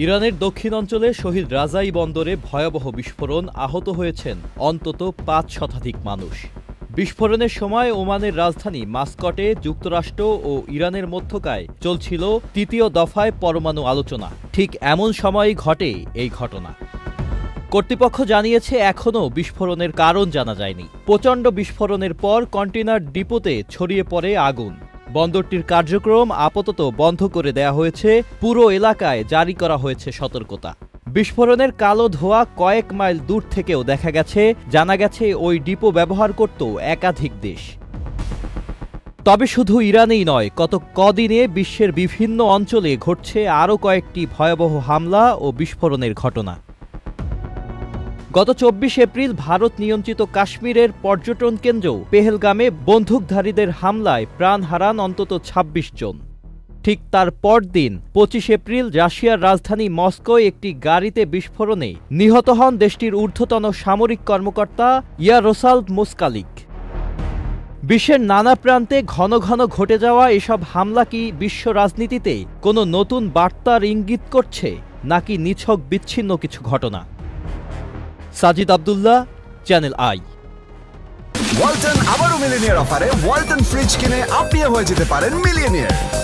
ইরানের দক্ষিণাঞ্চলে শহীদ রাজাই বন্দরে ভয়াবহ বিস্ফোরণ, আহত হয়েছেন অন্তত ৫ শতাধিক মানুষ। বিস্ফোরণের সময় ওমানের রাজধানী মাস্কটে যুক্তরাষ্ট্র ও ইরানের মধ্যকায় চলছিল তৃতীয় দফায় পরমাণু আলোচনা। ঠিক এমন সময়ই ঘটে এই ঘটনা। কর্তৃপক্ষ জানিয়েছে এখনও বিস্ফোরণের কারণ জানা যায়নি। প্রচণ্ড বিস্ফোরণের পর কন্টেইনার ডিপোতে ছড়িয়ে পড়ে আগুন। বন্দরটির কার্যক্রম আপাতত বন্ধ করে দেয়া হয়েছে। পুরো এলাকায় জারি করা হয়েছে সতর্কতা। বিস্ফোরণের কালো ধোঁয়া কয়েক মাইল দূর থেকেও দেখা গেছে। জানা গেছে ওই ডিপো ব্যবহার করত একাধিক দেশ। তবে শুধু ইরানেই নয়, গত কদিনে বিশ্বের বিভিন্ন অঞ্চলে ঘটছে আরও কয়েকটি ভয়াবহ হামলা ও বিস্ফোরণের ঘটনা। গত ২৪ এপ্রিল ভারত নিয়ন্ত্রিত কাশ্মীরের পর্যটন কেন্দ্র পেহেলগামে বন্দুকধারীদের হামলায় প্রাণ হারান অন্তত ২৬ জন। ঠিক তার পরদিন ২৫ এপ্রিল রাশিয়ার রাজধানী মস্কোয় একটি গাড়িতে বিস্ফোরণে নিহত হন দেশটির ঊর্ধ্বতন সামরিক কর্মকর্তা ইয়ারোসালভ মোস্কালিক। বিশ্বের নানা প্রান্তে ঘন ঘন ঘটে যাওয়া এসব হামলা কি বিশ্ব রাজনীতিতে কোনো নতুন বার্তার ইঙ্গিত করছে, নাকি নিছক বিচ্ছিন্ন কিছু ঘটনা? Sajid Abdullah, channel I. Walton আবারও মিলিনিয়ার অফারে ওয়ালটন ফ্রিজ কিনে আপনিও হয়ে যেতে পারেন মিলিয়নিয়ার।